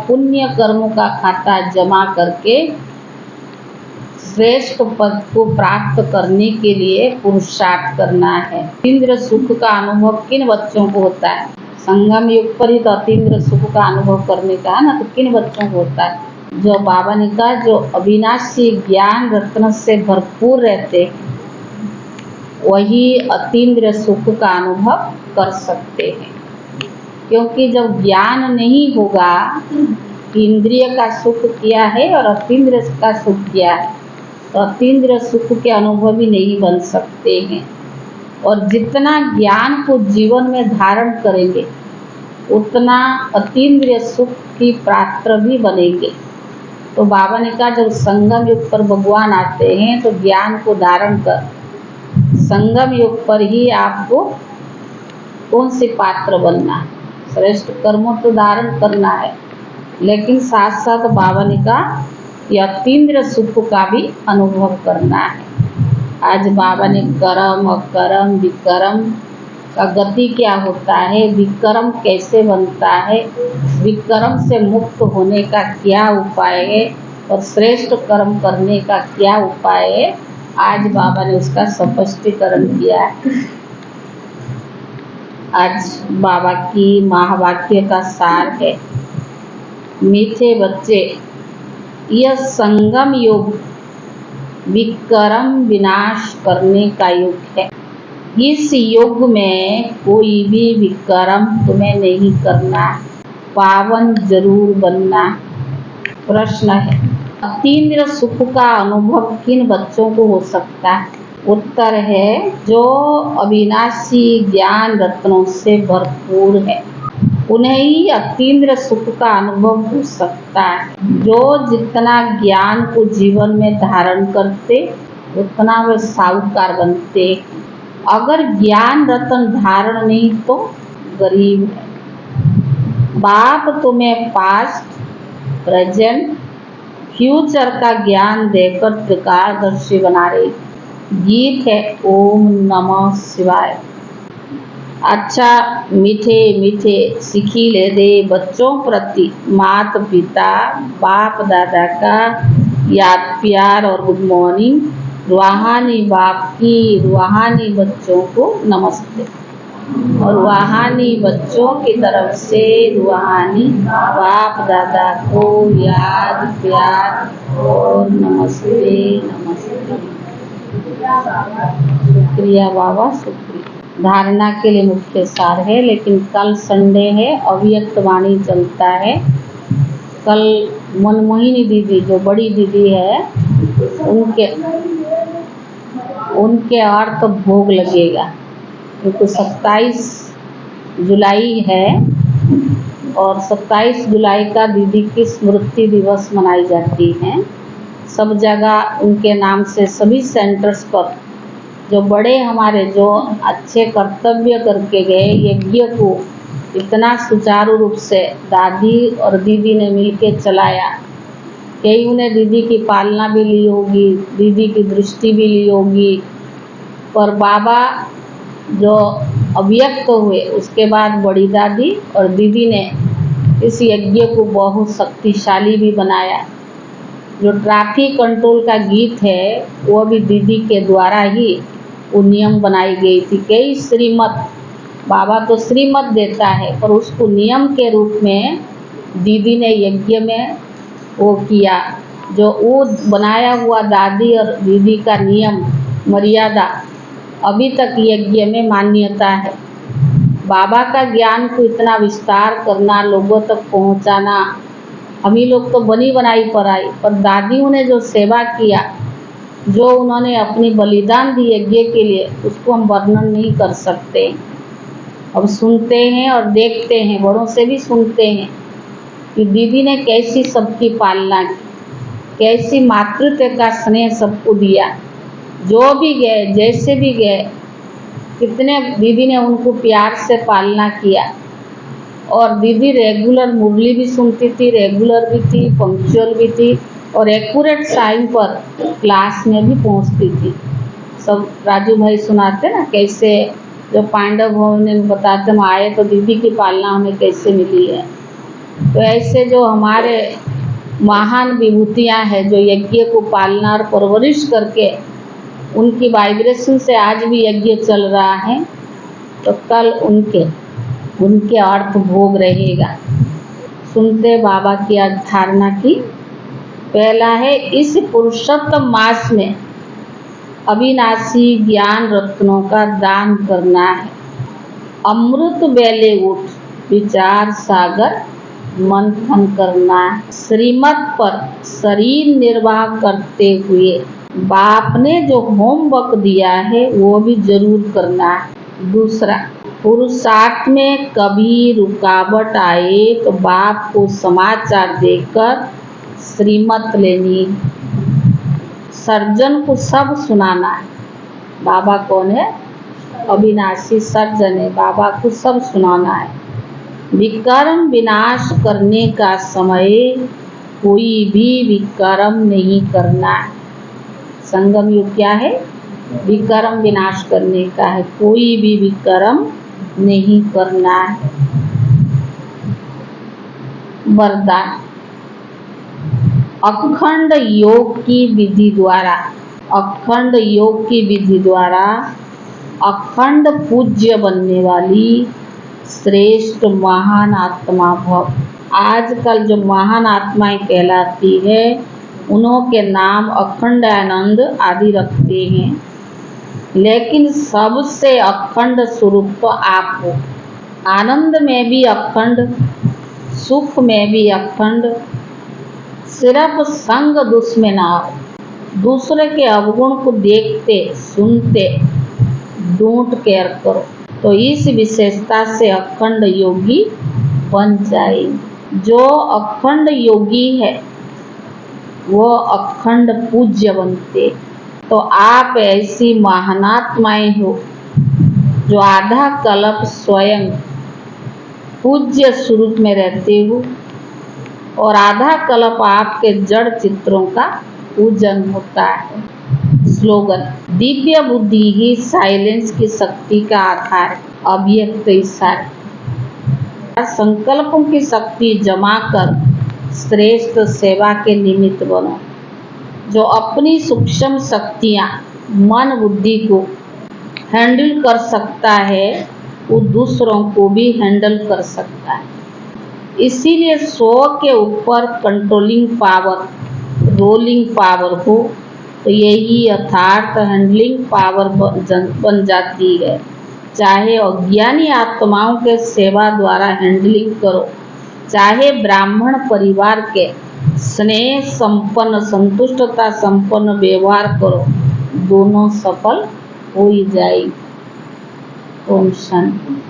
पुण्य कर्मों का खाता जमा करके श्रेष्ठ पद को प्राप्त करने के लिए पुरुषार्थ करना है। अतीन्द्रिय सुख का अनुभव किन बच्चों को होता है? संगम युग पर ही तो अतीन्द्रिय सुख का अनुभव करने का है ना, तो किन बच्चों को होता है? जो बाबा ने कहा जो अविनाशी ज्ञान रत्न से भरपूर रहते हैं वही अतीन्द्रिय सुख का अनुभव कर सकते हैं। क्योंकि जब ज्ञान नहीं होगा कि इंद्रिय का सुख क्या है और अतीन्द्रिय का सुख क्या है, तो अतीन्द्रिय सुख के अनुभव ही नहीं बन सकते हैं। और जितना ज्ञान को जीवन में धारण करेंगे उतना अतीन्द्रिय सुख की पात्र भी बनेंगे। तो बाबा ने कहा जब संगम युग पर भगवान आते हैं तो ज्ञान को धारण कर संगम युग पर ही आपको कौन सी पात्र बनना है, श्रेष्ठ कर्मों तो धारण करना है, लेकिन साथ साथ बाबा ने कहा यह अतीन्द्रिय सुख का भी अनुभव करना है। आज बाबा ने कर्म अकर्म विकर्म का गति क्या होता है, विकर्म कैसे बनता है, विकर्म से मुक्त होने का क्या उपाय है और श्रेष्ठ कर्म करने का क्या उपाय है, आज बाबा ने उसका स्पष्टीकरण किया है। आज बाबा की महावाक्य का सार है, मीठे बच्चे यह संगम युग विकर्म विनाश करने का युग है। इस युग में कोई भी विकर्म तुम्हें नहीं करना, पावन जरूर बनना। प्रश्न है अतीन्द्रिय सुख का अनुभव किन बच्चों को हो सकता है? उत्तर है जो अविनाशी ज्ञान रत्नों से भरपूर है उन्हें ही अतीन्द्रिय सुख का अनुभव हो सकता है। जो जितना ज्ञान को जीवन में धारण करते उतना वे साहूकार बनते। अगर ज्ञान रत्न धारण नहीं तो गरीब है। बाप तुम्हें पास्ट प्रेजेंट फ्यूचर का ज्ञान देकर त्रिकालदर्शी बना रहे। गीत है ओम नमः शिवाय। अच्छा मीठे मीठे सिखिले दे बच्चों प्रति माता पिता बाप दादा का याद प्यार और गुड मॉर्निंग। रूहानी बाप की रूहानी बच्चों को नमस्ते और रूहानी बच्चों की तरफ से रूहानी बाप दादा को याद प्यार और नमस्ते नमस्ते। शुक्रिया बाबा शुक्रिया। धारणा के लिए मुख्य सार है, लेकिन कल संडे है, अव्यक्त वाणी चलता है। कल मनमोहिनी दीदी जो बड़ी दीदी है उनके अर्थ भोग लगेगा, क्योंकि 27 जुलाई है और 27 जुलाई का दीदी की स्मृति दिवस मनाई जाती है। सब जगह उनके नाम से सभी सेंटर्स पर जो बड़े हमारे जो अच्छे कर्तव्य करके गए यज्ञ को इतना सुचारू रूप से दादी और दीदी ने मिलके चलाया। कई उन्हें दीदी की पालना भी ली होगी, दीदी की दृष्टि भी ली होगी, पर बाबा जो अव्यक्त हुए उसके बाद बड़ी दादी और दीदी ने इस यज्ञ को बहुत शक्तिशाली भी बनाया। जो ट्रैफिक कंट्रोल का गीत है वो भी दीदी के द्वारा ही वो नियम बनाई गई थी। कई श्रीमत बाबा तो श्रीमत देता है पर उसको नियम के रूप में दीदी ने यज्ञ में वो किया। जो वो बनाया हुआ दादी और दीदी का नियम मर्यादा अभी तक यज्ञ में मान्यता है। बाबा का ज्ञान को इतना विस्तार करना, लोगों तक पहुंचाना, हम ही लोग तो बनी बनाई पर आई, पर दादियों ने जो सेवा किया, जो उन्होंने अपनी बलिदान दी यज्ञ के लिए, उसको हम वर्णन नहीं कर सकते। अब सुनते हैं और देखते हैं, बड़ों से भी सुनते हैं कि दीदी ने कैसी सबकी पालना की, कैसी मातृत्व का स्नेह सबको दिया। जो भी गए जैसे भी गए कितने दीदी ने उनको प्यार से पालना किया। और दीदी रेगुलर मुरली भी सुनती थी, रेगुलर भी थी, पंक्चुअल भी थी और एक्यूरेट टाइम पर क्लास में भी पहुंचती थी। सब राजू भाई सुनाते ना कैसे जो पांडव भवन में बताते हम आए तो दीदी की पालना हमें कैसे मिली है। तो ऐसे जो हमारे महान विभूतियाँ हैं, जो यज्ञ को पालना और परवरिश करके उनकी वाइब्रेशन से आज भी यज्ञ चल रहा है, तो कल उनके अर्थ भोग रहेगा। सुनते बाबा की अवधारणा की। पहला है, इस पुरुषोत्तम मास में अविनाशी ज्ञान रत्नों का दान करना है। अमृत वेले उठ विचार सागर मंथन करना है। श्रीमत पर शरीर निर्वाह करते हुए बाप ने जो होमवर्क दिया है वो भी जरूर करना है। दूसरा, पुरुषार्थ में कभी रुकावट आए तो बाप को समाचार देकर श्रीमत लेनी। सर्जन को सब सुनाना है। बाबा कौन है? अविनाशी सर्जन है। बाबा को सब सुनाना है। विकर्म विनाश करने का समय कोई भी विकर्म नहीं करना है। संगम युग क्या है? विकर्म विनाश करने का है। कोई भी विकर्म नहीं करना है। वरदान, अखंड योग की विधि द्वारा, अखंड योग की विधि द्वारा अखंड पूज्य बनने वाली श्रेष्ठ महान आत्मा भव। आजकल जो महान आत्माएं कहलाती है, उनके नाम अखंड आनंद आदि रखते हैं, लेकिन सबसे अखंड स्वरूप तो आप हो। आनंद में भी अखंड, सुख में भी अखंड। सिर्फ संग दुश्मन ना हो। दूसरे के अवगुण को देखते सुनते डोंट केयर करो, तो इस विशेषता से अखंड योगी बन जाएंगे। जो अखंड योगी है वो अखंड पूज्य बनते। तो आप ऐसी महानात्माएं हो जो आधा कल्प स्वयं पूज्य स्वरूप में रहते हो और आधा कल्प आपके जड़ चित्रों का पूजन होता है। स्लोगन, दिव्य बुद्धि ही साइलेंस की शक्ति का आधार, अव्यक्त इशारा। संकल्पों की शक्ति जमा कर श्रेष्ठ सेवा के निमित्त बनो। जो अपनी सूक्ष्म शक्तियाँ मन बुद्धि को हैंडल कर सकता है, वो दूसरों को भी हैंडल कर सकता है। इसीलिए 100 के ऊपर कंट्रोलिंग पावर, रोलिंग पावर हो तो यही यथार्थ हैंडलिंग पावर बन जाती है। चाहे अज्ञानी आत्माओं के सेवा द्वारा हैंडलिंग करो, चाहे ब्राह्मण परिवार के स्नेह संपन्न संतुष्टता संपन्न व्यवहार करो, दोनों सफल हो ही जाएगी। ओम शांति।